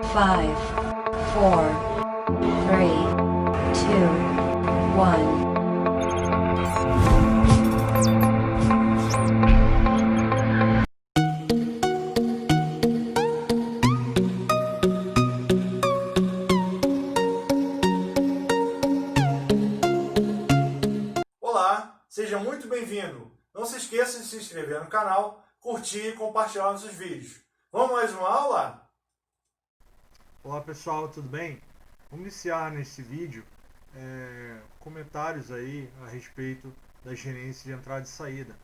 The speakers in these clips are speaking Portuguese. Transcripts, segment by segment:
5, 4, 3, 2, 1. Olá, seja muito bem-vindo. Não se esqueça de se inscrever no canal, curtir e compartilhar nossos vídeos. Vamos mais uma aula? Olá pessoal, tudo bem? Vamos iniciar nesse vídeo comentários aí a respeito da gerência de entrada e saída.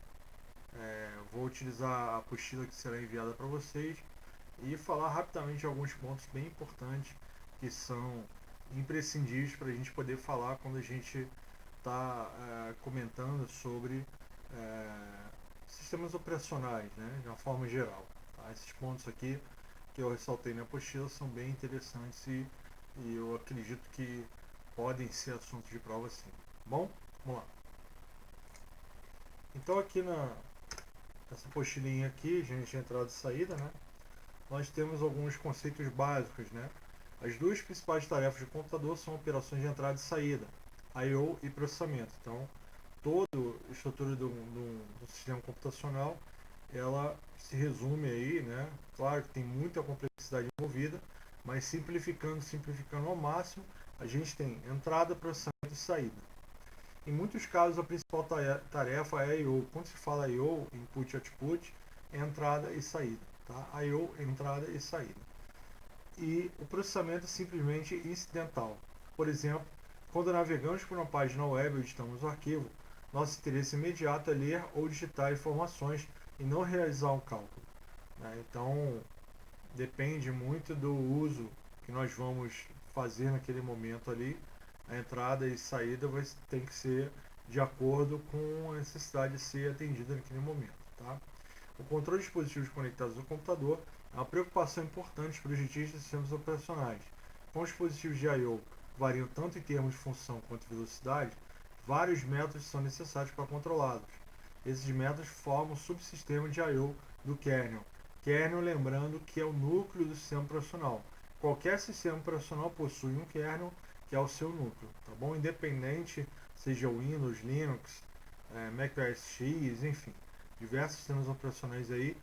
Vou utilizar a apostila que será enviada para vocês e falar rapidamente de alguns pontos bem importantes que são imprescindíveis para a gente poder falar quando a gente está comentando sobre sistemas operacionais, né, de uma forma geral. Tá? Esses pontos aqui que eu ressaltei na apostila são bem interessantes e eu acredito que podem ser assuntos de prova sim. Bom, vamos lá. Então aqui nessa apostilinha aqui, gente de entrada e saída, né, nós temos alguns conceitos básicos, né. As duas principais tarefas do computador são operações de entrada e saída, I/O e processamento. Então, toda a estrutura do sistema computacional ela se resume aí, né? Claro que tem muita complexidade envolvida, mas simplificando ao máximo, a gente tem entrada, processamento e saída. Em muitos casos, a principal tarefa é I/O. Quando se fala I/O, input e output, é entrada e saída. Tá? I/O, entrada e saída. E o processamento é simplesmente incidental. Por exemplo, quando navegamos por uma página web ou editamos um arquivo, nosso interesse imediato é ler ou digitar informações e não realizar um cálculo. Né? Então, depende muito do uso que nós vamos fazer naquele momento ali. A entrada e saída tem que ser de acordo com a necessidade de ser atendida naquele momento. Tá? O controle de dispositivos conectados ao computador é uma preocupação importante para os ditos de sistemas operacionais. Como os dispositivos de I/O variam tanto em termos de função quanto de velocidade, vários métodos são necessários para controlá-los. Esses métodos formam o subsistema de I/O do kernel. Kernel, lembrando que é o núcleo do sistema operacional. Qualquer sistema operacional possui um kernel, que é o seu núcleo, tá bom? Independente seja o Windows, Linux, Mac OS X, enfim, diversos sistemas operacionais aí,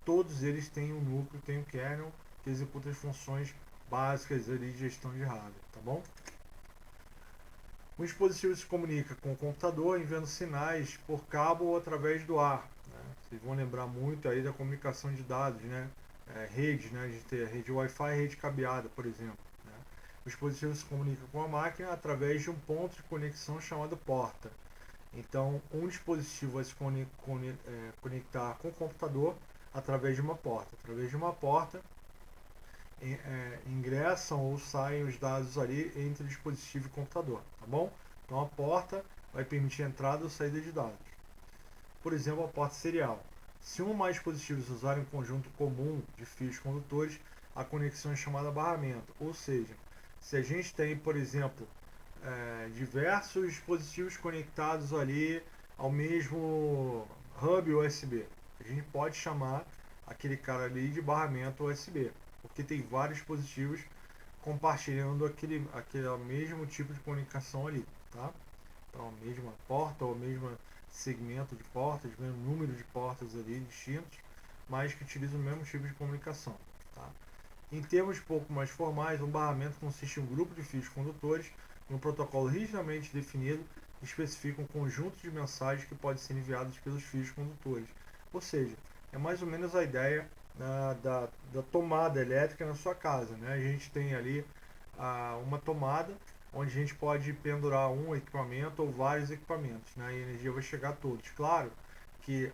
todos eles têm um núcleo, têm um kernel que executa as funções básicas ali de gestão de hardware, tá bom? O dispositivo se comunica com o computador enviando sinais por cabo ou através do ar. Né? Vocês vão lembrar muito aí da comunicação de dados, né? Rede, né? A gente tem a rede Wi-Fi e rede cabeada, por exemplo. Né? O dispositivo se comunica com a máquina através de um ponto de conexão chamado porta. Então, um dispositivo vai se conectar com o computador através de uma porta. Através de uma porta, ingressam ou saem os dados ali entre o dispositivo e o computador, tá bom? Então a porta vai permitir a entrada ou saída de dados. Por exemplo, a porta serial. Se um ou mais dispositivos usarem um conjunto comum de fios condutores, a conexão é chamada barramento. Ou seja, se a gente tem, por exemplo, diversos dispositivos conectados ali ao mesmo hub USB, a gente pode chamar aquele cara ali de barramento USB, porque tem vários dispositivos compartilhando aquele mesmo tipo de comunicação ali, tá? Então, a mesma porta ou o mesmo segmento de portas, o mesmo número de portas ali distintos, mas que utilizam o mesmo tipo de comunicação, tá? Em termos um pouco mais formais, um barramento consiste em um grupo de fios condutores em um protocolo rigidamente definido que especifica um conjunto de mensagens que podem ser enviadas pelos fios condutores. Ou seja, é mais ou menos a ideia da tomada elétrica na sua casa. Né? A gente tem ali uma tomada onde a gente pode pendurar um equipamento ou vários equipamentos. Né? E a energia vai chegar a todos. Claro que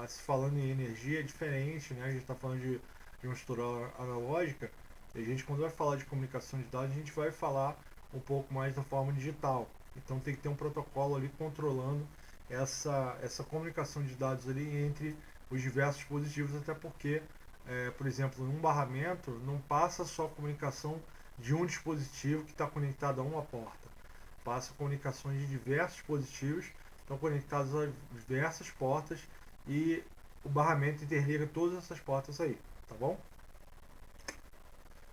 se falando em energia é diferente, né? A gente está falando de uma estrutura analógica. E a gente, quando vai falar de comunicação de dados, a gente vai falar um pouco mais da forma digital. Então tem que ter um protocolo ali controlando essa comunicação de dados ali entre os diversos dispositivos, até porque, por exemplo, em um barramento não passa só a comunicação de um dispositivo que está conectado a uma porta. Passa comunicações de diversos dispositivos que estão conectados a diversas portas e o barramento interliga todas essas portas aí, tá bom?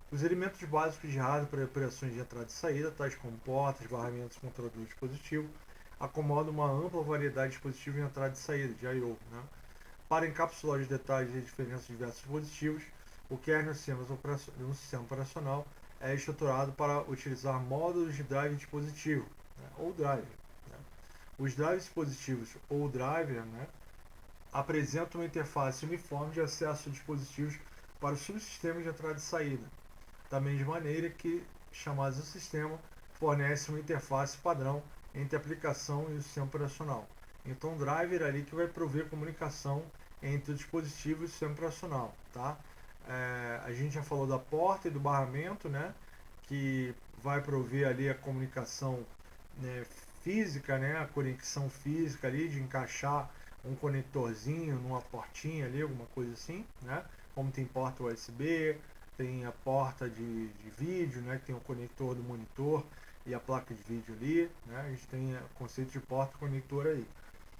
Os elementos básicos de hardware para operações de entrada e saída, tais como portas, barramentos, controlador de dispositivo, acomodam uma ampla variedade de dispositivos de entrada e saída, de I/O. Né? Para encapsular os detalhes e diferenças de diversos dispositivos, o kernel no sistema operacional é estruturado para utilizar módulos de drive dispositivo, né? ou driver. Né? Os drives dispositivos ou driver, né? apresentam uma interface uniforme de acesso a dispositivos para os subsistemas de entrada e saída, da mesma maneira que chamados de sistema fornece uma interface padrão entre a aplicação e o sistema operacional. Então, o driver ali que vai prover comunicação entre o dispositivo e o sistema operacional, tá? A gente já falou da porta e do barramento, né? Que vai prover ali a comunicação, né, física, né? A conexão física ali de encaixar um conectorzinho numa portinha ali, alguma coisa assim, né? Como tem porta USB, tem a porta de vídeo, né? Que tem o conector do monitor e a placa de vídeo ali, né? A gente tem o conceito de porta conector aí.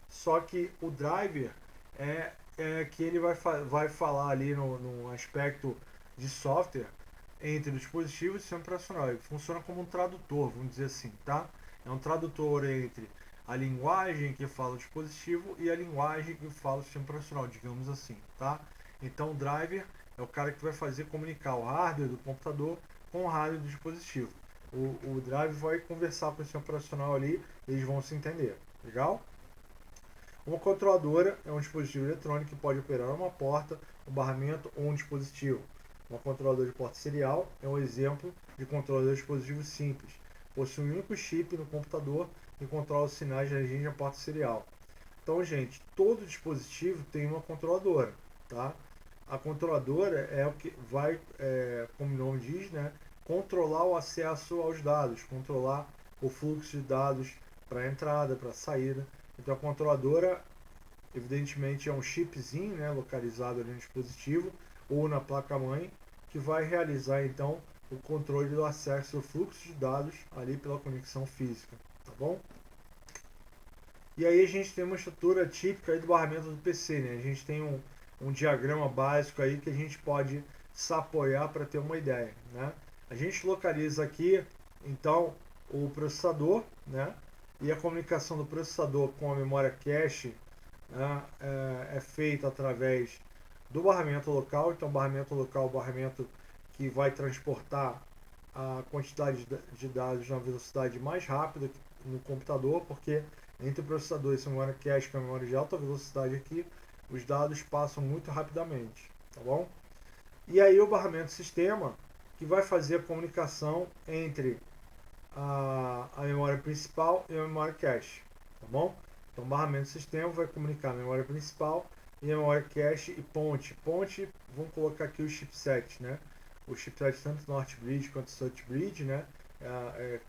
Só que o driver é que ele vai falar ali no aspecto de software entre o dispositivo e o sistema operacional. Ele funciona como um tradutor, vamos dizer assim, tá? É um tradutor entre a linguagem que fala o dispositivo e a linguagem que fala o sistema operacional, digamos assim, tá? Então o driver é o cara que vai fazer comunicar o hardware do computador com o hardware do dispositivo. O driver vai conversar com o sistema operacional ali, eles vão se entender, legal? Uma controladora é um dispositivo eletrônico que pode operar uma porta, um barramento ou um dispositivo. Uma controladora de porta serial é um exemplo de controlador de dispositivo simples. Possui um único chip no computador e controla os sinais de energia de porta serial. Então, gente, todo dispositivo tem uma controladora, tá? A controladora é o que vai, como o nome diz, né, controlar o acesso aos dados, controlar o fluxo de dados para entrada, para saída. Então a controladora, evidentemente, é um chipzinho, né, localizado ali no dispositivo ou na placa-mãe, que vai realizar então o controle do acesso ao fluxo de dados ali pela conexão física, tá bom? E aí a gente tem uma estrutura típica aí do barramento do PC, né? A gente tem um diagrama básico aí que a gente pode se apoiar para ter uma ideia, né? A gente localiza aqui, então, o processador, né? E a comunicação do processador com a memória cache, né, é feita através do barramento local. Então, barramento local é o barramento que vai transportar a quantidade de dados na velocidade mais rápida no computador, porque entre o processador e essa memória cache, que é a memória de alta velocidade aqui, os dados passam muito rapidamente, tá bom? E aí o barramento sistema, que vai fazer a comunicação entre a memória principal e a memória cache, tá bom? Então o barramento sistema vai comunicar a memória principal e a memória cache e ponte. Ponte, vamos colocar aqui o chipset, né? O chipset tanto North Bridge quanto South Bridge, né?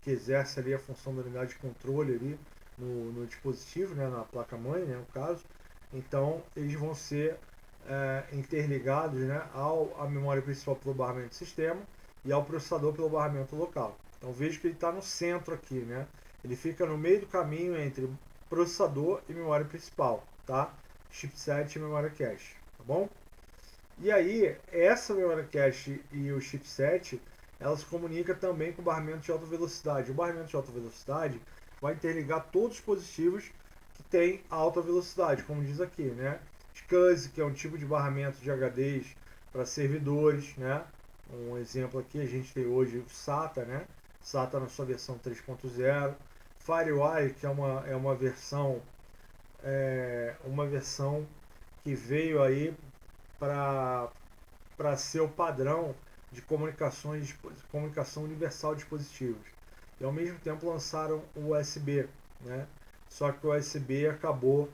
Que exerce ali a função da unidade de controle ali no dispositivo, né? Na placa-mãe, né? No caso. Então eles vão ser interligados, né? À memória principal pelo barramento sistema e ao processador pelo barramento local. Então vejo que ele está no centro aqui, né? Ele fica no meio do caminho entre processador e memória principal, tá? Chipset e memória cache, tá bom? E aí, essa memória cache e o chipset, elas se comunicam também com o barramento de alta velocidade. O barramento de alta velocidade vai interligar todos os dispositivos que têm alta velocidade, como diz aqui, né? SCSI, que é um tipo de barramento de HDs para servidores, né? Um exemplo aqui, a gente tem hoje o SATA, né? SATA na sua versão 3.0. FireWire, que é uma versão que veio aí para ser o padrão de comunicação universal de dispositivos. E ao mesmo tempo lançaram o USB, né? Só que o USB acabou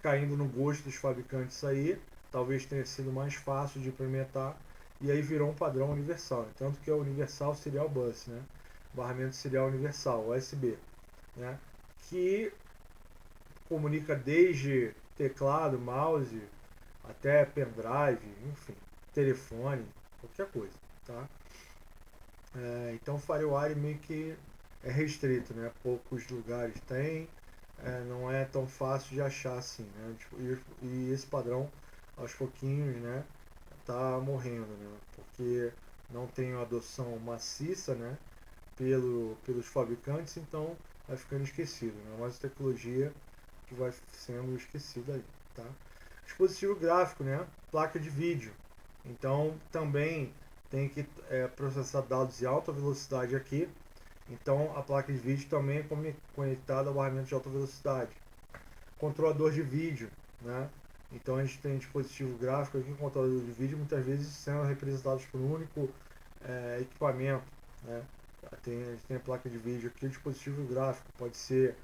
caindo no gosto dos fabricantes aí, talvez tenha sido mais fácil de implementar, e aí virou um padrão universal, tanto que é o Universal Serial Bus, né? Barramento serial universal, USB, né? Que comunica desde teclado, mouse, até pendrive, enfim, telefone, qualquer coisa, tá? Então o FireWire meio que é restrito, né? Poucos lugares tem, não é tão fácil de achar assim, né? E esse padrão, aos pouquinhos, né, tá morrendo, né? Porque não tem uma adoção maciça, né, pelos fabricantes, então vai ficando esquecido, né? Mais tecnologia que vai sendo esquecida aí, tá? Dispositivo gráfico, né? Placa de vídeo. Então também tem que processar dados de alta velocidade aqui. Então a placa de vídeo também é conectada ao barramento de alta velocidade. Controlador de vídeo, né? Então a gente tem dispositivo gráfico aqui, controlador de vídeo, muitas vezes sendo representados por um único equipamento, né? A gente tem a placa de vídeo aqui, o dispositivo gráfico pode ser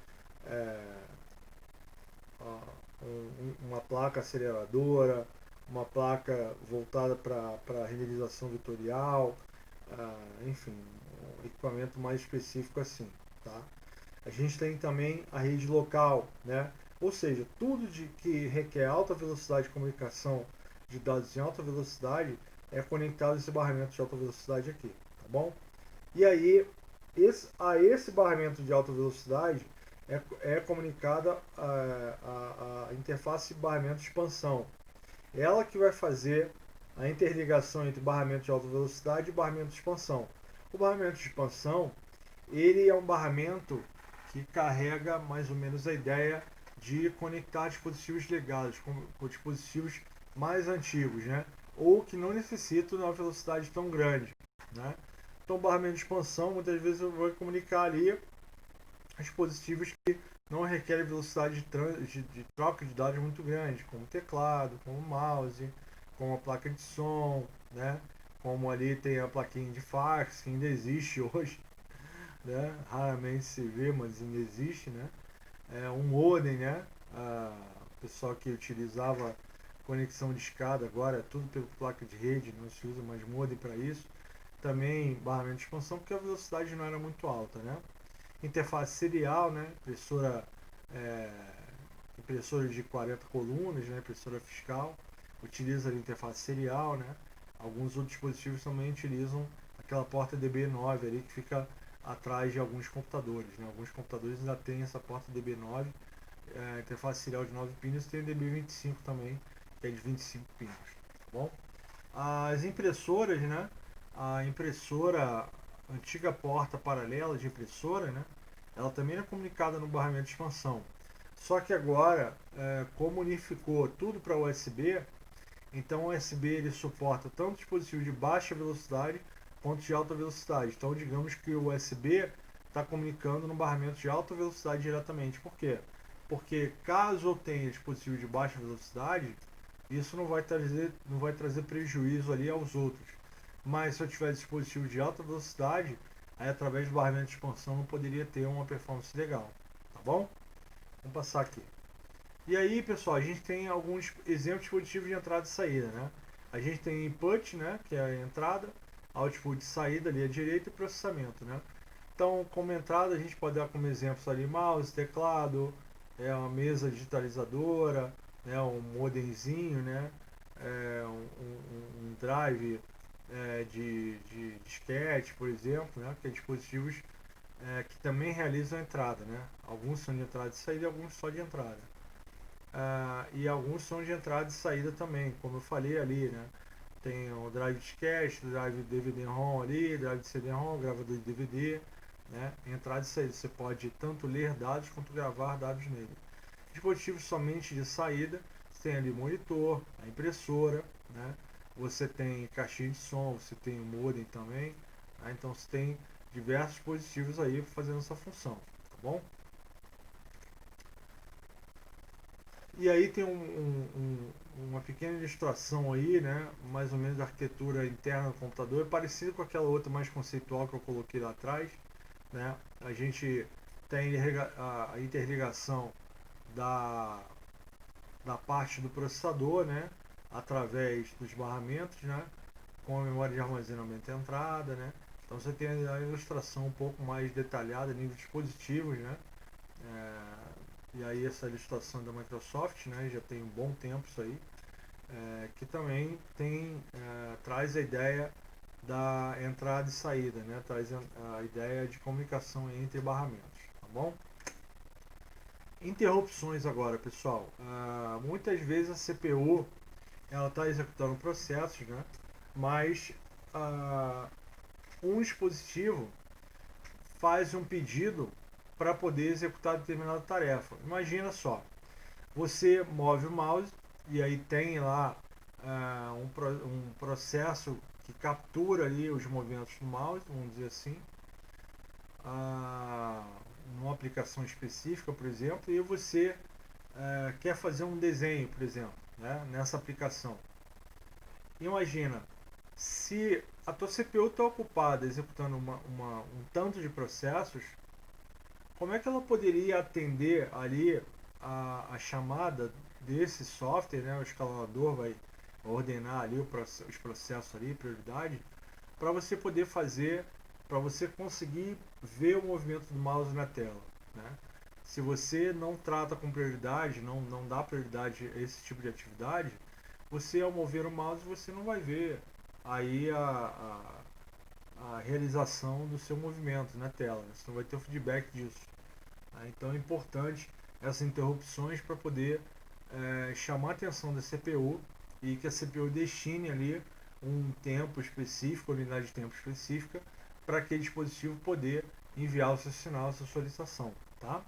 uma placa aceleradora, uma placa voltada para renderização vetorial, enfim, um equipamento mais específico assim, tá? A gente tem também a rede local, né? Ou seja, tudo que requer alta velocidade de comunicação de dados em alta velocidade é conectado a esse barramento de alta velocidade aqui, tá bom? E aí, esse barramento de alta velocidade é comunicada a interface barramento de expansão. Ela que vai fazer a interligação entre barramento de alta velocidade e barramento de expansão. O barramento de expansão, ele é um barramento que carrega mais ou menos a ideia de conectar dispositivos legados com dispositivos mais antigos, né? Ou que não necessitam de uma velocidade tão grande, né? Então, o barramento de expansão, muitas vezes eu vou comunicar ali dispositivos que não requerem velocidade de troca de dados muito grande, como teclado, como mouse, como a placa de som, né? Como ali tem a plaquinha de fax, que ainda existe hoje, né? Raramente se vê, mas ainda existe, né? Um modem, né? O pessoal que utilizava conexão de escada agora é tudo pela placa de rede, não se usa mais modem para isso. Também barramento de expansão, porque a velocidade não era muito alta, né? Interface serial, né? Impressora de 40 colunas, né? Impressora fiscal, utiliza a interface serial, né? Alguns outros dispositivos também utilizam aquela porta DB9 ali que fica atrás de alguns computadores, né? Alguns computadores ainda tem essa porta DB9, interface serial de 9 pinos, tem a DB25 também, que é de 25 pinos, tá bom? As impressoras, né? A impressora, antiga porta paralela de impressora, né? Ela também é comunicada no barramento de expansão. Só que agora, como unificou tudo para USB, então o USB ele suporta tanto dispositivo de baixa velocidade quanto de alta velocidade. Então digamos que o USB está comunicando no barramento de alta velocidade diretamente. Por quê? Porque caso eu tenha dispositivo de baixa velocidade, isso não vai trazer prejuízo ali aos outros. Mas se eu tiver dispositivo de alta velocidade, aí através do barramento de expansão não poderia ter uma performance legal, tá bom? Vamos passar aqui. E aí, pessoal, a gente tem alguns exemplos de dispositivos de entrada e saída, né? A gente tem input, né, que é a entrada, output de saída ali à direita e processamento, né? Então, como entrada, a gente pode dar como exemplos ali mouse, teclado, uma mesa digitalizadora, né, um modemzinho, né, um drive de disquete, por exemplo, né, que é dispositivos que também realizam a entrada, né? Alguns são de entrada e saída e alguns só de entrada. E alguns são de entrada e saída também, como eu falei ali, né? Tem o drive disquete, drive DVD-ROM ali, drive de CD-ROM, gravador de DVD, né? Entrada e saída, você pode tanto ler dados quanto gravar dados nele. Dispositivos somente de saída, você tem ali monitor, a impressora, né? Você tem caixinha de som, você tem o modem também, né? Então você tem diversos dispositivos aí fazendo essa função, tá bom? E aí tem uma pequena ilustração aí, né? Mais ou menos a arquitetura interna do computador, é parecido com aquela outra mais conceitual que eu coloquei lá atrás, né? A gente tem a interligação da parte do processador, né? Através dos barramentos, né? Com a memória de armazenamento e entrada, né? Então você tem a ilustração um pouco mais detalhada, nível de dispositivos, né? E aí essa ilustração da Microsoft, né? Já tem um bom tempo isso aí, que também traz a ideia da entrada e saída, né? Traz a ideia de comunicação entre barramentos, tá bom? Interrupções agora, pessoal. Muitas vezes a CPU ela está executando processos, né? Mas um dispositivo faz um pedido para poder executar determinada tarefa. Imagina só, você move o mouse e aí tem lá um processo que captura ali os movimentos do mouse, vamos dizer assim, numa aplicação específica, por exemplo, e você quer fazer um desenho, por exemplo, né, nessa aplicação. Imagina, se a tua CPU está ocupada executando um tanto de processos, como é que ela poderia atender ali a chamada desse software, né? O escalador vai ordenar ali os processos ali, prioridade, para você poder fazer, para você conseguir ver o movimento do mouse na tela, né? Se você não trata com prioridade, não dá prioridade a esse tipo de atividade, você ao mover o mouse você não vai ver aí a realização do seu movimento na tela, você não vai ter o feedback disso. Então é importante essas interrupções para poder chamar a atenção da CPU e que a CPU destine ali um tempo específico, unidade de tempo específica, para aquele dispositivo poder enviar o seu sinal, a sua solicitação, tá?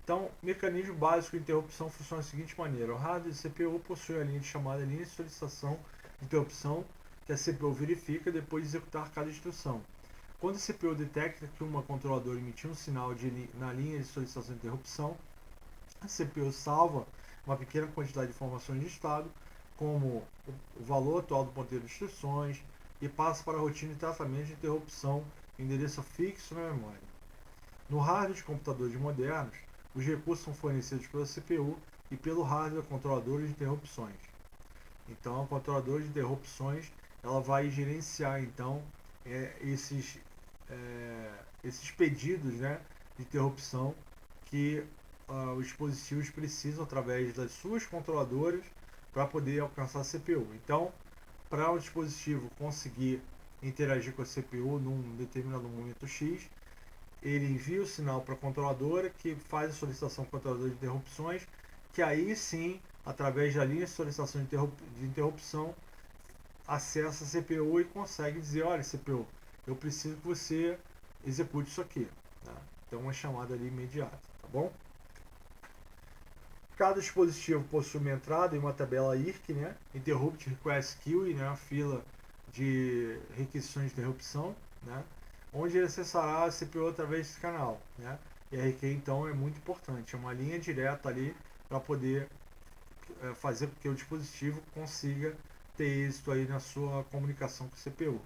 Então, mecanismo básico de interrupção funciona da seguinte maneira: o hardware de CPU possui a linha chamada linha de solicitação de interrupção, que a CPU verifica depois de executar cada instrução. Quando a CPU detecta que uma controladora emitiu um sinal na linha de solicitação de interrupção, a CPU salva uma pequena quantidade de informações de estado, como o valor atual do ponteiro de instruções, e passa para a rotina de tratamento de interrupção em endereço fixo na memória. No hardware de computadores modernos, os recursos são fornecidos pela CPU e pelo hardware controlador de interrupções. Então, a controladora de interrupções ela vai gerenciar então esses pedidos, né, de interrupção que os dispositivos precisam através das suas controladoras para poder alcançar a CPU. Então, para um dispositivo conseguir interagir com a CPU num determinado momento X, ele envia o sinal para a controladora, que faz a solicitação para o controlador de interrupções, que aí sim, através da linha de solicitação de interrupção, acessa a CPU e consegue dizer: olha, CPU, eu preciso que você execute isso aqui. Tá? Então, uma chamada ali imediata, tá bom? Cada dispositivo possui uma entrada e uma tabela IRQ, né? Interrupt Request Queue, né? Uma fila de requisições de interrupção, né? Onde ele acessará a CPU através desse canal, né? IRQ então é muito importante, é uma linha direta ali para poder fazer com que o dispositivo consiga ter êxito aí na sua comunicação com a CPU.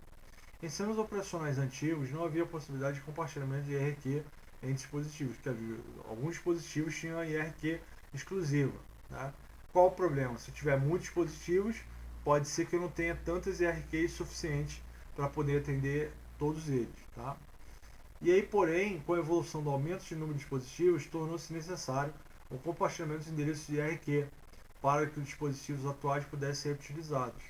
Em sistemas operacionais antigos não havia possibilidade de compartilhamento de IRQ entre dispositivos, porque alguns dispositivos tinham a IRQ exclusiva. Tá? Qual o problema? Se eu tiver muitos dispositivos, pode ser que eu não tenha tantas IRQs suficientes para poder atender todos eles. Tá? E aí, porém, com a evolução do aumento de número de dispositivos, tornou-se necessário o compartilhamento dos endereços de IRQ para que os dispositivos atuais pudessem ser utilizados.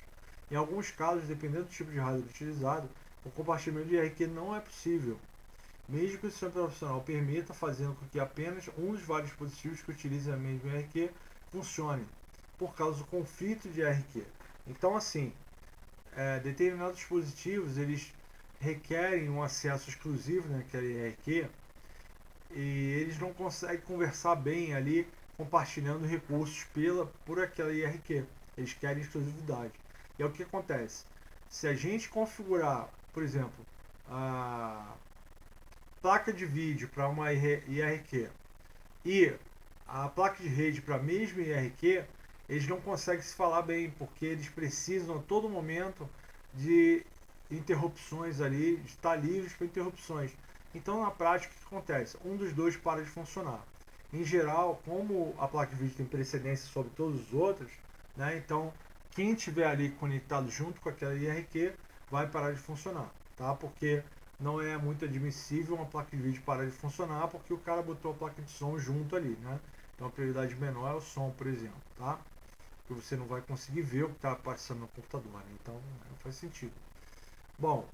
Em alguns casos, dependendo do tipo de hardware utilizado, o compartilhamento de IRQ não é possível, mesmo que o sistema operacional permita, fazendo com que apenas um dos vários dispositivos que utilizem a mesma IRQ funcione, por causa do conflito de IRQ. Então, assim, determinados dispositivos eles requerem um acesso exclusivo naquela IRQ e eles não conseguem conversar bem ali compartilhando recursos por aquela IRQ. Eles querem exclusividade. E é o que acontece. Se a gente configurar, por exemplo, a placa de vídeo para uma IRQ e a placa de rede para a mesma IRQ, eles não conseguem se falar bem, porque eles precisam a todo momento de interrupções ali, de estar livres para interrupções. Então, na prática, o que acontece? Um dos dois para de funcionar. Em geral, como a placa de vídeo tem precedência sobre todos os outros, né, então quem estiver ali conectado junto com aquela IRQ vai parar de funcionar, tá? Porque não é muito admissível uma placa de vídeo parar de funcionar porque o cara botou a placa de som junto ali, né? Então a prioridade menor é o som, por exemplo, tá? Porque você não vai conseguir ver o que está passando no computador, né? Então não faz sentido. Bom,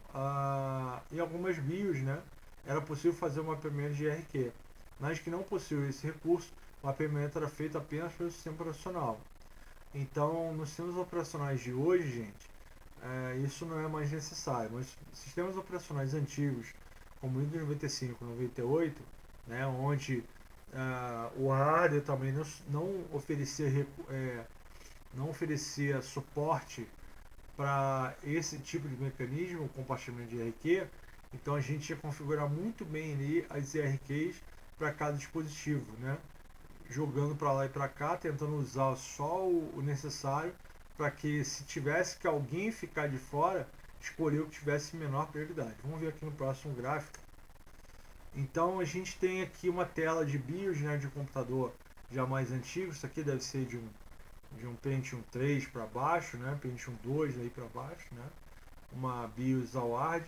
em algumas BIOS, né, era possível fazer um mapeamento de IRQ, mas que não possuía esse recurso, o mapeamento era feito apenas pelo sistema operacional. Então, nos sistemas operacionais de hoje, gente, isso não é mais necessário. Mas sistemas operacionais antigos, como o Windows 95, 98, né, onde o hardware também não oferecia suporte para esse tipo de mecanismo, compartilhamento de IRQ, então a gente ia configurar muito bem ali as IRQs para cada dispositivo, né? Jogando para lá e para cá, tentando usar só o necessário para que, se tivesse que alguém ficar de fora, escolher o que tivesse menor prioridade. Vamos ver aqui no próximo gráfico. Então a gente tem aqui uma tela de BIOS, né, de um computador já mais antigo. Isso aqui deve ser de um Pentium 3 para baixo, né, Pentium 2 aí para baixo, né, uma BIOS Award,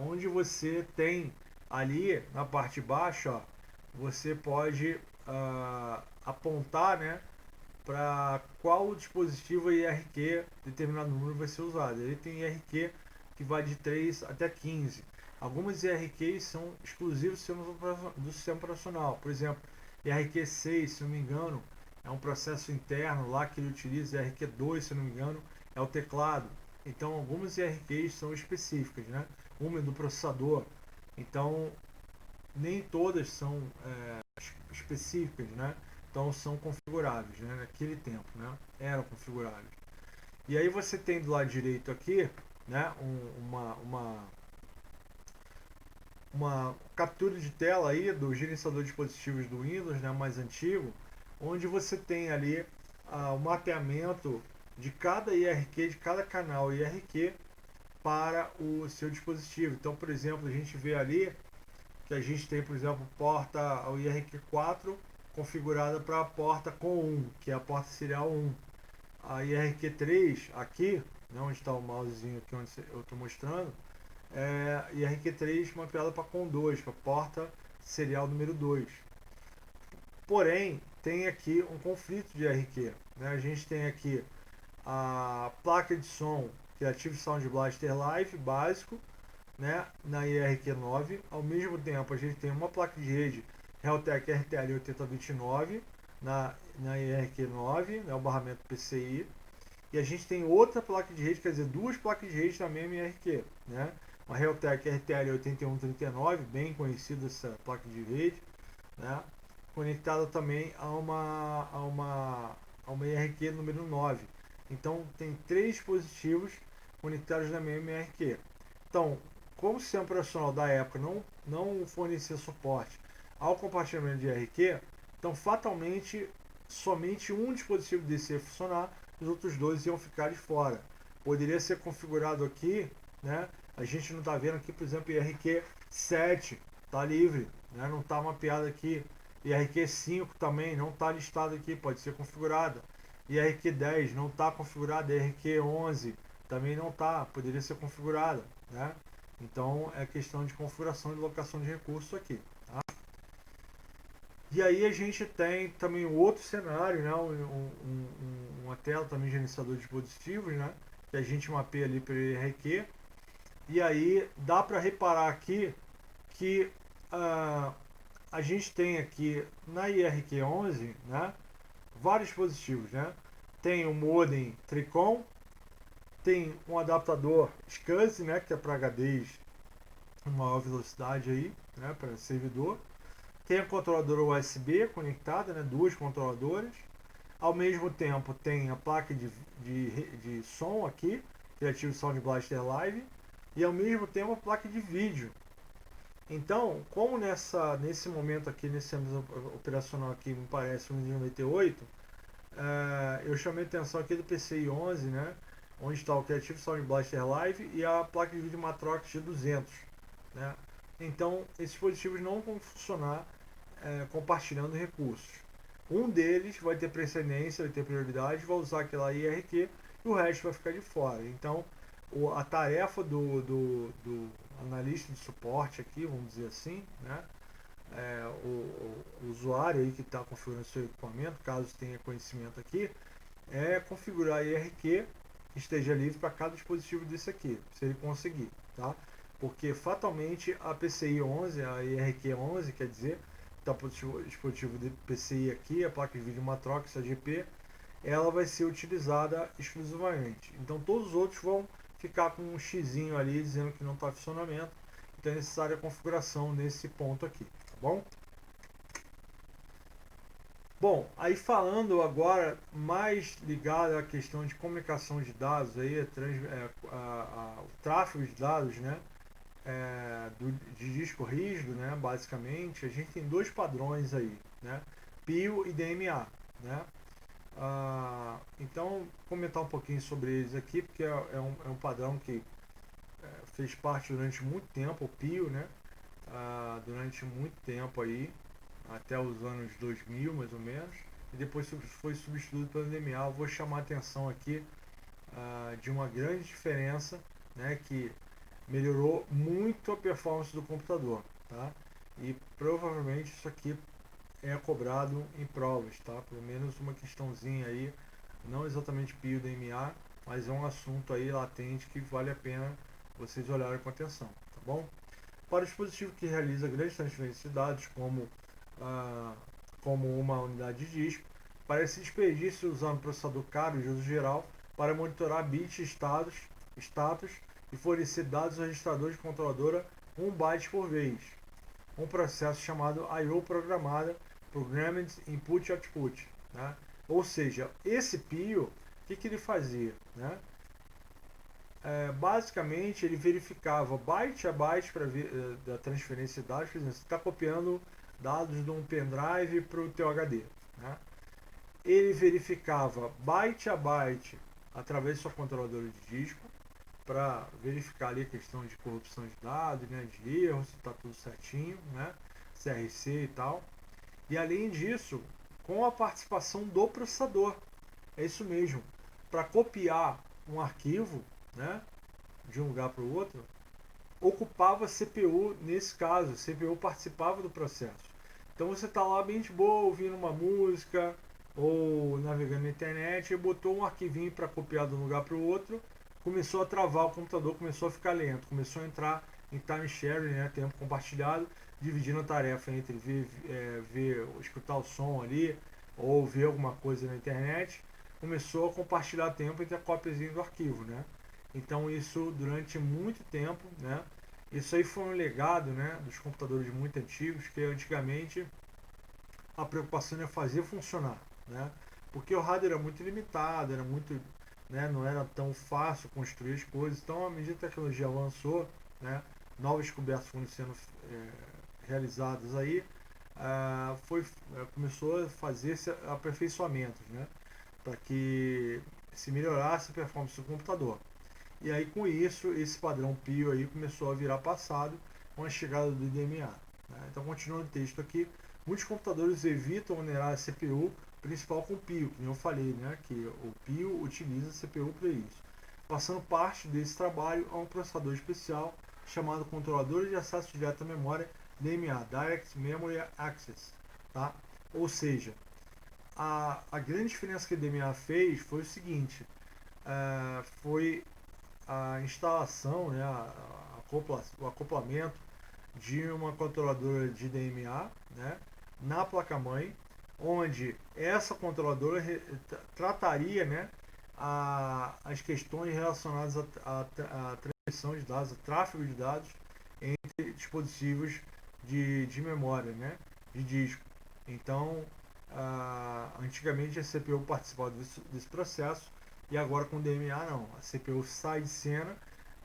onde você tem ali na parte de baixo, ó, você pode apontar, né, para qual dispositivo IRQ determinado número vai ser usado. Ele tem IRQ que vai de 3 até 15. Algumas IRQs são exclusivos do sistema operacional. Por exemplo, IRQ6, se não me engano, é um processo interno lá que ele utiliza. IRQ2, se não me engano, é o teclado. Então, algumas IRQs são específicas, né? Uma é do processador. Então, nem todas são específicas, né? Então, são configuráveis, né? Naquele tempo, né? Eram configuráveis. E aí você tem do lado direito aqui, né? Uma captura de tela aí do gerenciador de dispositivos do Windows, né, mais antigo, onde você tem ali o mapeamento de cada IRQ, de cada canal IRQ para o seu dispositivo. Então, por exemplo, a gente vê ali que a gente tem, por exemplo, porta o IRQ4 configurada para a porta com 1, que é a porta serial 1. A IRQ3 aqui, né, onde está o mousezinho aqui onde eu estou mostrando, IRQ3 mapeada para com 2, para a porta serial número 2. Porém, tem aqui um conflito de IRQ. Né? A gente tem aqui a placa de som, que é Active Sound Blaster Live, básico, né? Na IRQ9. Ao mesmo tempo, a gente tem uma placa de rede Realtek RTL 8029 na IRQ9, né? O barramento PCI. E a gente tem outra placa de rede, quer dizer, duas placas de rede na mesma IRQ, né? Uma Realtek RTL 8139, bem conhecida essa placa de rede, né? Conectada também a uma IRQ número 9. Então tem três dispositivos conectados na mesma IRQ. Então, como o sistema operacional da época não fornecia suporte ao compartilhamento de IRQ, então fatalmente somente um dispositivo desse ia funcionar, os outros dois iam ficar de fora. Poderia ser configurado aqui, né? A gente não está vendo aqui, por exemplo, IRQ7 está livre, né? Não está mapeado aqui. IRQ5 também não está listado aqui, pode ser configurada. IRQ10 não está configurada, IRQ11 também não está, poderia ser configurada, né? Então é questão de configuração e locação de recursos aqui. Tá? E aí a gente tem também um outro cenário, né? Uma tela também gerenciador de dispositivos, né? Que a gente mapeia ali pelo IRQ. E aí dá para reparar aqui que a gente tem aqui na IRQ11, né? Vários dispositivos, né? Tem o modem Tricom, tem um adaptador SCSI, né? Que é para HDs com maior velocidade aí, né? Para servidor. Tem a controladora USB conectada, né? Duas controladoras. Ao mesmo tempo tem a placa de som aqui, Creative Sound Blaster Live, e ao mesmo tempo a placa de vídeo. Então, como nesse momento aqui, nesse sistema operacional aqui, me parece um Windows 98, eu chamei a atenção aqui do PCI 11, né? Onde está o Creative Sound Blaster Live e a placa de vídeo Matrox G200, né? Então, esses dispositivos não vão funcionar compartilhando recursos. Um deles vai ter precedência, vai ter prioridade, vai usar aquela IRQ e o resto vai ficar de fora. Então, a tarefa do analista de suporte aqui, vamos dizer assim, né? O usuário aí que está configurando seu equipamento, caso tenha conhecimento aqui, é configurar a IRQ que esteja livre para cada dispositivo desse aqui, se ele conseguir, tá? Porque fatalmente a PCI 11, a IRQ 11, quer dizer, está para o dispositivo de PCI aqui, a placa de vídeo Matrox, a GP, ela vai ser utilizada exclusivamente. Então todos os outros vão ficar com um xizinho ali dizendo que não está em funcionamento. Então é necessária a configuração nesse ponto aqui, tá bom? Bom, aí falando agora mais ligado à questão de comunicação de dados, aí, o tráfego de dados, né, de disco rígido, né, basicamente, a gente tem dois padrões aí, né, PIO e DMA, né. Então, comentar um pouquinho sobre eles aqui, porque é um padrão que fez parte durante muito tempo, o PIO, né, durante muito tempo aí, até os anos 2000 mais ou menos, e depois foi substituído pelo DMA. Eu vou chamar a atenção aqui de uma grande diferença, né, que melhorou muito a performance do computador, tá? E provavelmente isso aqui é cobrado em provas, tá? Pelo menos uma questãozinha aí, não exatamente PIO DMA, mas é um assunto aí latente que vale a pena vocês olharem com atenção, tá bom? Para o dispositivo que realiza grandes transferências de dados, como uma unidade de disco, parece desperdício usar um processador caro de uso geral para monitorar bits status e fornecer dados ao registrador de controladora 1 byte por vez. Um processo chamado I/O programada, Programmed Input Output, né? Ou seja, esse PIO, o que ele fazia, né? Basicamente ele verificava byte a byte da transferência de dados. Por exemplo, você está copiando dados de um pendrive para o teu HD, né? Ele verificava byte a byte através da sua controladora de disco para verificar ali a questão de corrupção de dados, né, de erros, se está tudo certinho, né, CRC e tal. E além disso, com a participação do processador, é isso mesmo, para copiar um arquivo, né, de um lugar para o outro, ocupava CPU nesse caso, a CPU participava do processo. Então você está lá bem de boa, ouvindo uma música ou navegando na internet e botou um arquivinho para copiar de um lugar para o outro, começou a travar o computador, começou a ficar lento, começou a entrar em time sharing, né, tempo compartilhado, dividindo a tarefa entre escutar o som ali ou ver alguma coisa na internet, começou a compartilhar tempo entre a cópiazinha do arquivo, né? Então isso durante muito tempo, né? Isso aí foi um legado, né, dos computadores muito antigos, que antigamente a preocupação era fazer funcionar, né? Porque o hardware era muito limitado, era muito, né, não era tão fácil construir as coisas. Então, à medida que a tecnologia avançou, né, novas descobertas foram sendo realizadas aí, começou a fazer aperfeiçoamentos, né, para que se melhorasse a performance do computador. E aí com isso, esse padrão PIO aí começou a virar passado com a chegada do DMA, né? Então continuando o texto aqui, muitos computadores evitam onerar a CPU principal com PIO, que eu falei, né, que o PIO utiliza a CPU para isso, passando parte desse trabalho a um processador especial chamado controlador de acesso direto à memória, DMA, Direct Memory Access, tá? Ou seja, a grande diferença que a DMA fez foi o seguinte, foi a instalação, né, o acoplamento de uma controladora de DMA, né, na placa-mãe, onde essa controladora trataria, né, as questões relacionadas à transmissão de dados, ao tráfego de dados entre dispositivos de memória, né, de disco. Então, antigamente a CPU participava desse processo, e agora com o DMA não, a CPU sai de cena,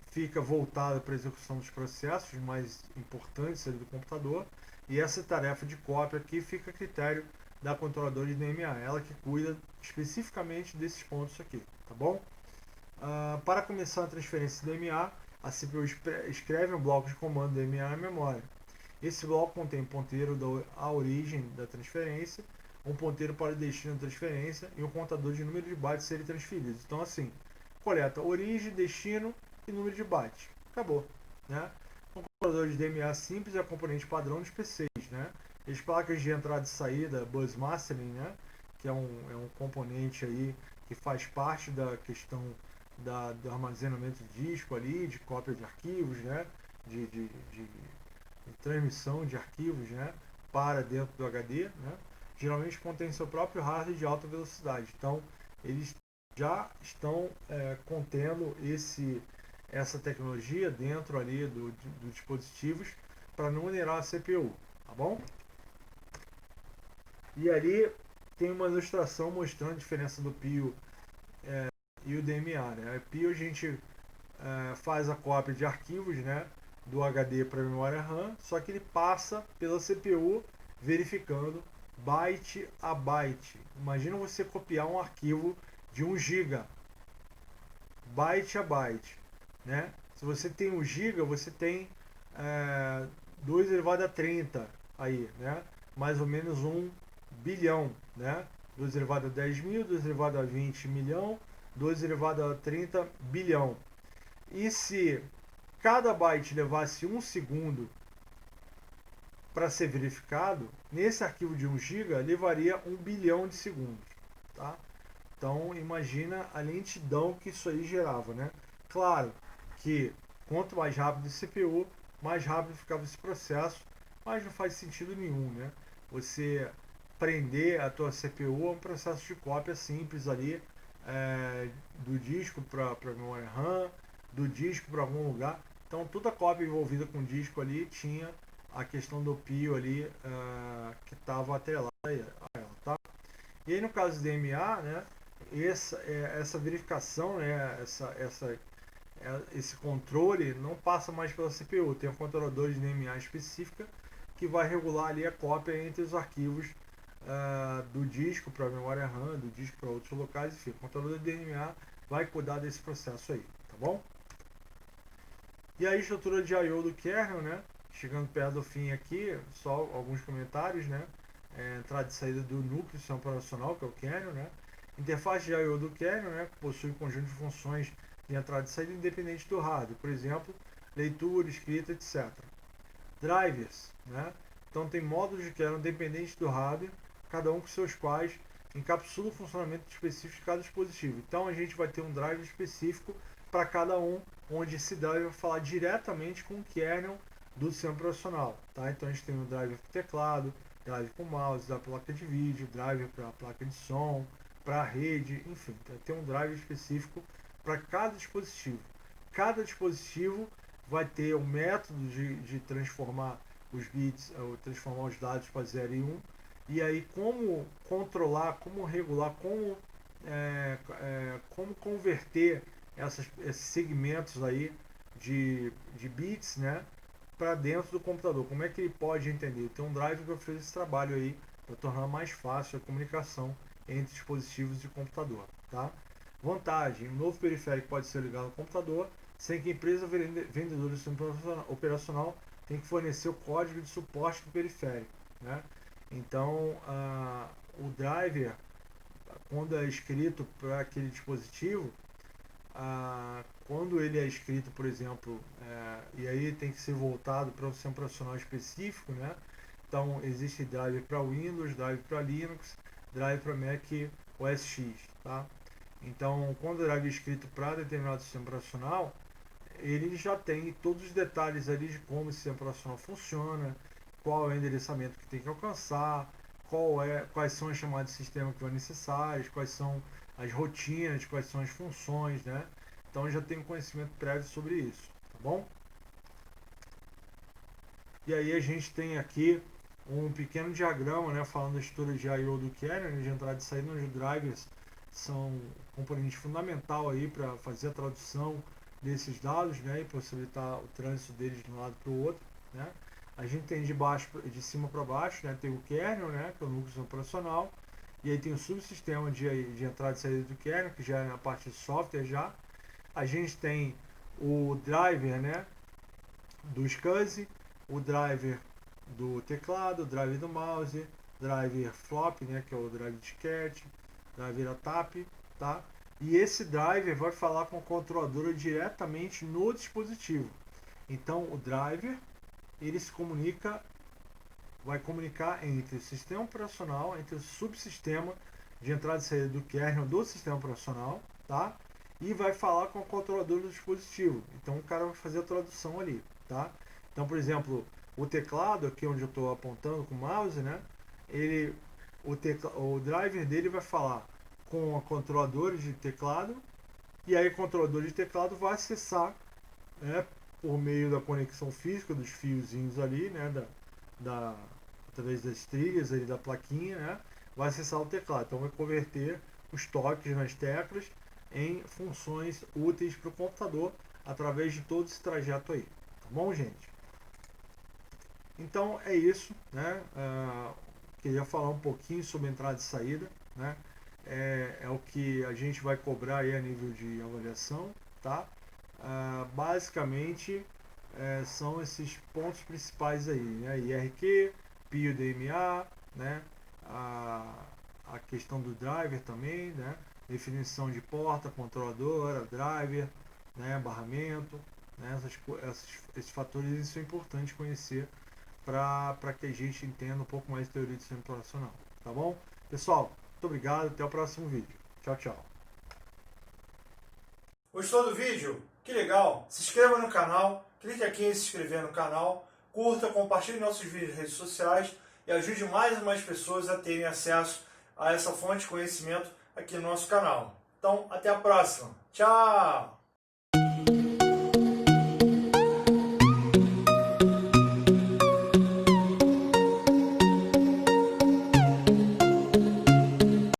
fica voltada para a execução dos processos mais importantes ali do computador, e essa tarefa de cópia aqui fica a critério da controladora de DMA, ela que cuida especificamente desses pontos aqui, tá bom? Para começar a transferência de DMA, a CPU escreve um bloco de comando DMA na memória. Esse bloco contém ponteiro à origem da transferência, um ponteiro para o destino da transferência e um contador de número de bytes a serem transferidos. Então, assim, coleta origem, destino e número de bytes. Acabou, né? Um computador de DMA simples é a componente padrão dos PCs, né? As placas de entrada e saída, bus mastering, né? Que é um componente aí que faz parte da questão do armazenamento de disco ali, de cópia de arquivos, né? De transmissão de arquivos, né, para dentro do HD, né, geralmente contém seu próprio hardware de alta velocidade. Então, eles já estão contendo essa tecnologia dentro ali dos dispositivos para não onerar a CPU, tá bom? E ali tem uma ilustração mostrando a diferença do PIO e o DMA, né? A PIO a gente faz a cópia de arquivos, né, do HD para a memória RAM, só que ele passa pela CPU verificando byte a byte. Imagina você copiar um arquivo de 1 GB, byte a byte, né? Se você tem 1 GB, você tem 2 elevado a 30 aí, né? Mais ou menos 1 bilhão, né? 2 elevado a 10 mil, 2 elevado a 20 milhão, 2 elevado a 30 bilhão. E se cada byte levasse 1 segundo para ser verificado, nesse arquivo de 1 GB levaria 1 bilhão de segundos, tá? Então imagina a lentidão que isso aí gerava, né? Claro que quanto mais rápido o CPU, mais rápido ficava esse processo, mas não faz sentido nenhum, né? Você prender a tua CPU é um processo de cópia simples ali, do disco para a memória RAM, do disco para algum lugar. Então toda a cópia envolvida com o disco ali tinha a questão do PIO ali que estava atrelada a ela, tá? E aí no caso do DMA, né, essa verificação, né, esse controle não passa mais pela CPU, tem um controlador de DMA específica que vai regular ali a cópia entre os arquivos do disco para a memória RAM, do disco para outros locais, enfim, o controlador de DMA vai cuidar desse processo aí, tá bom? E a estrutura de I/O do kernel, né? Chegando perto do fim aqui, só alguns comentários, né? Entrada e saída do núcleo do sistema operacional, que é o kernel, né? Interface de I/O do kernel, né? Possui um conjunto de funções de entrada e saída independente do hardware, por exemplo, leitura, escrita, etc. Drivers, né? Então tem módulos de kernel dependentes do hardware, cada um com seus quais encapsula o funcionamento específico de cada dispositivo. Então a gente vai ter um driver específico para cada um, onde esse driver vai falar diretamente com o kernel do sistema operacional, tá? Então a gente tem um driver para teclado, driver para o mouse, driver para placa de vídeo, driver para a placa de som, para a rede, enfim, tem um driver específico para cada dispositivo. Cada dispositivo vai ter um método de transformar os bits, ou transformar os dados para 0 e 1, e aí como controlar, como regular, como converter esses segmentos aí de bits, né, para dentro do computador. Como é que ele pode entender? Tem um driver que fez esse trabalho aí para tornar mais fácil a comunicação entre dispositivos de computador, tá? Vantagem: um novo periférico pode ser ligado ao computador sem que a empresa vendedora do sistema operacional tenha que fornecer o código de suporte do periférico, né? Então, o driver, quando é escrito para aquele dispositivo, quando ele é escrito, por exemplo, e aí tem que ser voltado para um sistema operacional específico, né? Então, existe driver para Windows, driver para Linux, driver para Mac OS X, tá? Então, quando o driver é escrito para determinado sistema operacional, ele já tem todos os detalhes ali de como esse sistema operacional funciona, qual é o endereçamento que tem que alcançar, quais são as chamadas de sistema que são necessárias, quais são as rotinas, quais são as funções, né? Então já tem um conhecimento prévio sobre isso, tá bom? E aí a gente tem aqui um pequeno diagrama, né, falando da estrutura de I/O do kernel, de entrada e saída, onde os drivers são um componente fundamental aí para fazer a tradução desses dados, né, e possibilitar o trânsito deles de um lado para o outro, né? A gente tem de cima para baixo, né, tem o kernel, né, que é o núcleo operacional, e aí tem o subsistema de entrada e saída do kernel, que já é na parte de software já. A gente tem o driver, né, do SCSI, o driver do teclado, o driver do mouse, driver flop, né, que é o driver disquete, driver ATAP, tá? E esse driver vai falar com a controladora diretamente no dispositivo. Então o driver, ele vai comunicar entre o sistema operacional, entre o subsistema de entrada e saída do kernel do sistema operacional, tá? E vai falar com o controlador do dispositivo. Então o cara vai fazer a tradução ali, tá? Então, por exemplo, o teclado, aqui onde eu estou apontando com o mouse, né? O driver dele vai falar com controladores de teclado, e aí o controlador de teclado vai acessar, né, por meio da conexão física dos fiozinhos ali, né, através das trilhas ali da plaquinha, né, vai acessar o teclado. Então vai converter os toques nas teclas em funções úteis para o computador através de todo esse trajeto aí. Tá bom, gente? Então é isso, né? Queria falar um pouquinho sobre entrada e saída, né? É o que a gente vai cobrar aí a nível de avaliação, tá? Basicamente são esses pontos principais aí, né? IRQ, PIO DMA, né? A questão do driver também, né? Definição de porta, controladora, driver, né? Barramento, né? Esses fatores são importantes conhecer para que a gente entenda um pouco mais de teoria de sistema operacional, tá bom? Pessoal, muito obrigado, até o próximo vídeo. Tchau, tchau. Gostou do vídeo? Que legal! Se inscreva no canal, clique aqui em se inscrever no canal, curta, compartilhe nossos vídeos nas redes sociais e ajude mais e mais pessoas a terem acesso a essa fonte de conhecimento aqui no nosso canal. Então, até a próxima. Tchau!